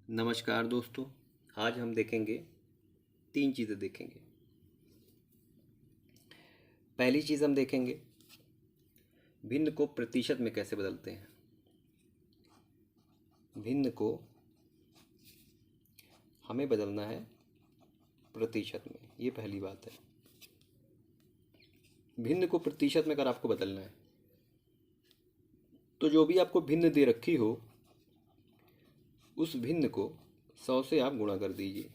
नमस्कार दोस्तों। आज हम देखेंगे, तीन चीज़ें देखेंगे। पहली चीज़ हम देखेंगे भिन्न को प्रतिशत में कैसे बदलते हैं। भिन्न को हमें बदलना है प्रतिशत में, ये पहली बात है। भिन्न को प्रतिशत में अगर आपको बदलना है तो जो भी आपको भिन्न दे रखी हो उस भिन्न को 100 से आप गुणा कर दीजिए,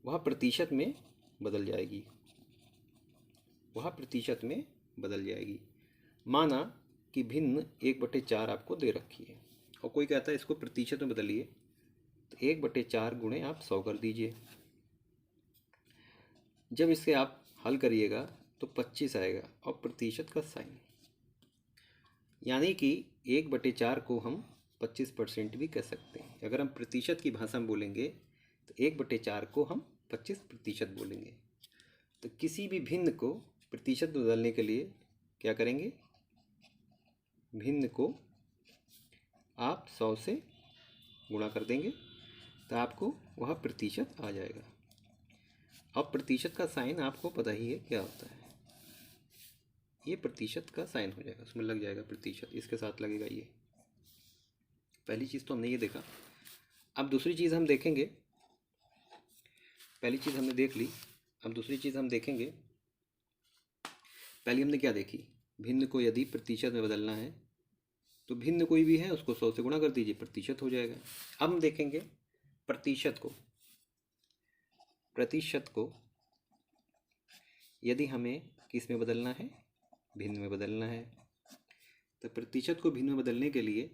वह प्रतिशत में बदल जाएगी। वह प्रतिशत में बदल जाएगी। माना कि भिन्न 1/4 आपको दे रखी है और कोई कहता है इसको प्रतिशत में बदलिए, तो 1/4 गुणे आप 100 कर दीजिए। जब इसे आप हल करिएगा तो 25 आएगा और प्रतिशत का साइन, यानी कि 1/4 को हम 25% भी कह सकते हैं। अगर हम प्रतिशत की भाषा में बोलेंगे तो 1/4 को हम 25% बोलेंगे। तो किसी भी भिन्न को प्रतिशत में बदलने के लिए क्या करेंगे, भिन्न को आप 100 से गुणा कर देंगे तो आपको वह प्रतिशत आ जाएगा। अब प्रतिशत का साइन आपको पता ही है क्या होता है। ये प्रतिशत का साइन हो जाएगा, उसमें लग जाएगा प्रतिशत, इसके साथ लगेगा ये। पहली चीज़ तो हमने ये देखा। अब दूसरी चीज़ हम देखेंगे। पहली चीज़ हमने देख ली, अब दूसरी चीज़ हम देखेंगे। पहले हमने क्या देखी, भिन्न को यदि प्रतिशत में बदलना है तो भिन्न कोई भी है उसको 100 से गुणा कर दीजिए, प्रतिशत हो जाएगा। अब हम देखेंगे प्रतिशत को। प्रतिशत को यदि हमें किस में बदलना है, भिन्न में बदलना है, तो प्रतिशत को भिन्न में बदलने के लिए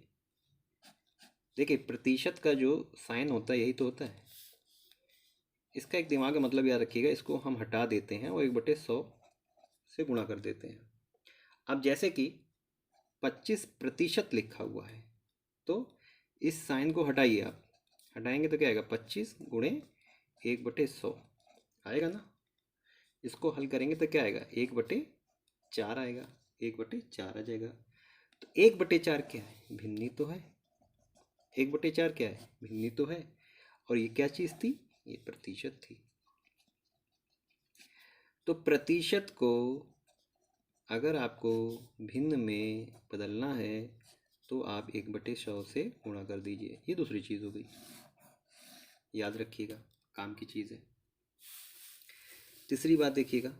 देखिए, प्रतिशत का जो साइन होता है यही तो होता है। इसका एक दिमाग का मतलब याद रखिएगा, इसको हम हटा देते हैं और 1/100 से गुणा कर देते हैं। अब जैसे कि 25% लिखा हुआ है तो इस साइन को हटाइए आप, हटाएंगे तो क्या आएगा, 25 गुणे 1/100 आएगा ना। इसको हल करेंगे तो क्या आएगा, 1/4 आएगा, 1/4 आ जाएगा। तो 1/4 क्या है, भिन्नी तो है। 1/4 क्या है, भिन्नी तो है। और ये क्या चीज़ थी, ये प्रतिशत थी। तो प्रतिशत को अगर आपको भिन्न में बदलना है तो आप 1/100 से गुणा कर दीजिए। ये दूसरी चीज़ हो गई, याद रखिएगा, काम की चीज़ है। तीसरी बात देखिएगा,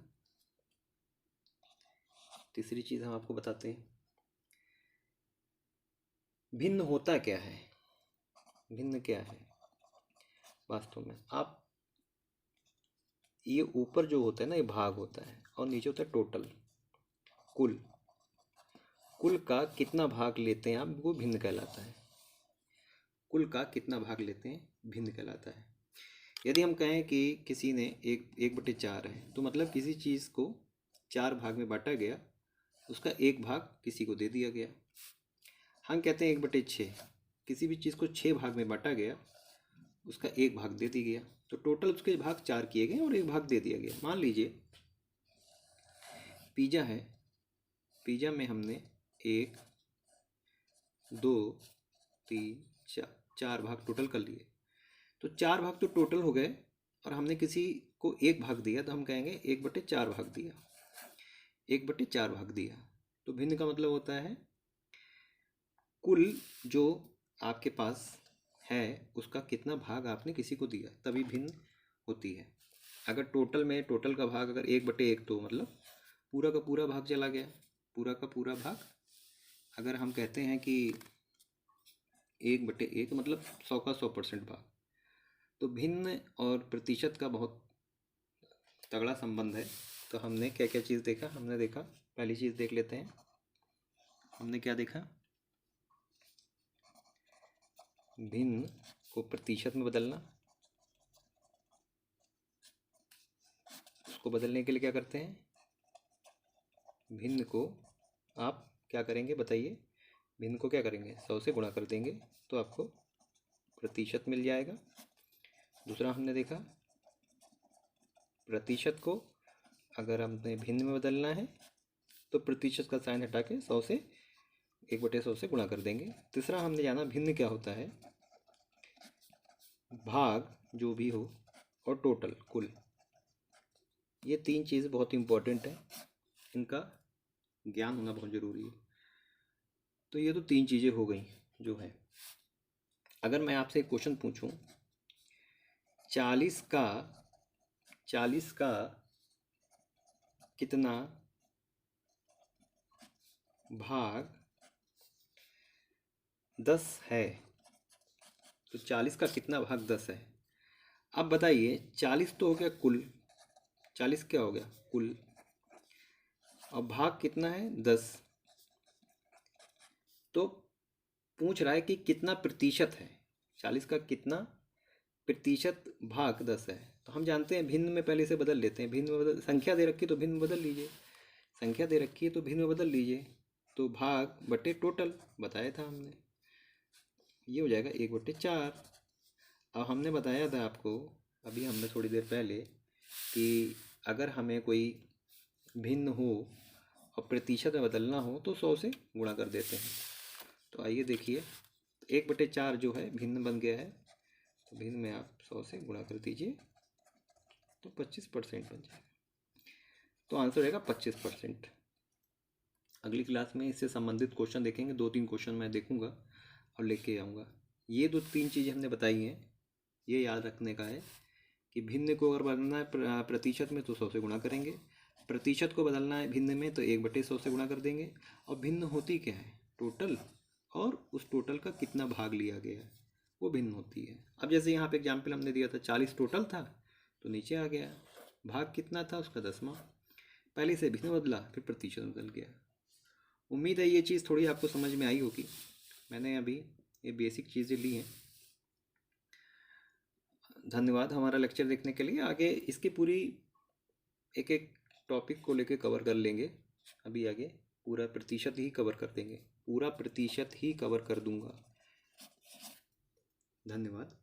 तीसरी चीज़ हम आपको बताते हैं भिन्न होता क्या है। भिन्न क्या है वास्तव में, आप ये ऊपर जो होता है ना, ये भाग होता है और नीचे होता है टोटल, कुल। कुल का कितना भाग लेते हैं आप, वो भिन्न कहलाता है। कुल का कितना भाग लेते हैं, भिन्न कहलाता है। यदि हम कहें कि किसी ने 1/4 है, तो मतलब किसी चीज़ को 4 भाग में बांटा गया, उसका एक भाग किसी को दे दिया गया। हम कहते हैं 1/6, किसी भी चीज़ को 6 भाग में बांटा गया, उसका एक भाग दे दिया गया। तो टोटल उसके भाग 4 किए गए और एक भाग दे दिया गया। मान लीजिए पिज़्ज़ा है, पिज़्ज़ा में हमने 1 2 3 4 भाग टोटल कर लिए। तो 4 भाग तो टोटल हो गए और हमने किसी को एक भाग दिया, तो हम कहेंगे 1/4 भाग दिया, 1/4 भाग दिया। तो भिन्न का मतलब होता है कुल जो आपके पास है उसका कितना भाग आपने किसी को दिया, तभी भिन्न होती है। अगर टोटल में टोटल का भाग अगर 1/1, तो मतलब पूरा का पूरा भाग चला गया, पूरा का पूरा भाग। अगर हम कहते हैं कि 1/1 मतलब 100 का 100% भाग। तो भिन्न और प्रतिशत का बहुत तगड़ा संबंध है। तो हमने क्या क्या चीज़ देखा, हमने देखा, पहली चीज़ देख लेते हैं। हमने क्या देखा, भिन्न को प्रतिशत में बदलना। उसको बदलने के लिए क्या करते हैं, भिन्न को आप क्या करेंगे बताइए, भिन्न को क्या करेंगे, 100 से गुणा कर देंगे तो आपको प्रतिशत मिल जाएगा। दूसरा हमने देखा, प्रतिशत को अगर हमने भिन्न में बदलना है तो प्रतिशत का साइन हटा के 100 से 1/100 से गुणा कर देंगे। तीसरा हमने जाना भिन्न क्या होता है, भाग जो भी हो और टोटल कुल, ये तीन चीज़ बहुत इम्पोर्टेंट है, इनका ज्ञान होना बहुत ज़रूरी है। तो ये तो तीन चीज़ें हो गई जो है। अगर मैं आपसे एक क्वेश्चन पूछूं, 40 का कितना भाग 10 है, तो 40 का कितना भाग 10 है। अब बताइए, 40 तो हो गया कुल, 40 क्या हो गया कुल, और भाग कितना है 10। तो पूछ रहा है कि कितना प्रतिशत है, 40 का कितना प्रतिशत भाग 10 है। तो हम जानते हैं भिन्न में पहले से बदल लेते हैं, भिन्न में बदल, संख्या दे रखी है तो भिन्न में बदल लीजिए, संख्या दे रखी है तो भिन्न में बदल लीजिए, तो भाग बटे टोटल बताया था हमने, ये हो जाएगा 1/4। अब हमने बताया था आपको अभी हमने थोड़ी देर पहले कि अगर हमें कोई भिन्न हो और प्रतिशत में बदलना हो तो 100 से गुणा कर देते हैं। तो आइए देखिए, 1/4 जो है भिन्न बन गया है, तो भिन्न में आप 100 से गुणा कर दीजिए तो 25% बन जाएगा। तो आंसर रहेगा 25%। अगली क्लास में इससे संबंधित क्वेश्चन देखेंगे, 2-3 क्वेश्चन मैं देखूंगा और लेके आऊँगा। ये 2-3 चीज़ें हमने बताई हैं, ये याद रखने का है कि भिन्न को अगर बदलना है प्रतिशत में तो 100 से गुणा करेंगे, प्रतिशत को बदलना है भिन्न में तो 1/100 से गुणा कर देंगे, और भिन्न होती क्या है, टोटल, और उस टोटल का कितना भाग लिया गया है वो भिन्न होती है। अब जैसे यहाँ पे एग्जाम्पल हमने दिया था 40 टोटल था, तो नीचे आ गया भाग कितना था उसका 10वां, पहले से भिन्न बदला फिर प्रतिशत बदल गया। उम्मीद है ये चीज़ थोड़ी आपको समझ में आई होगी। मैंने अभी ये बेसिक चीज़ें ली हैं। धन्यवाद हमारा लेक्चर देखने के लिए। आगे इसकी पूरी एक एक टॉपिक को लेके कवर कर लेंगे, अभी आगे पूरा प्रतिशत ही कवर कर देंगे, पूरा प्रतिशत ही कवर कर दूंगा। धन्यवाद।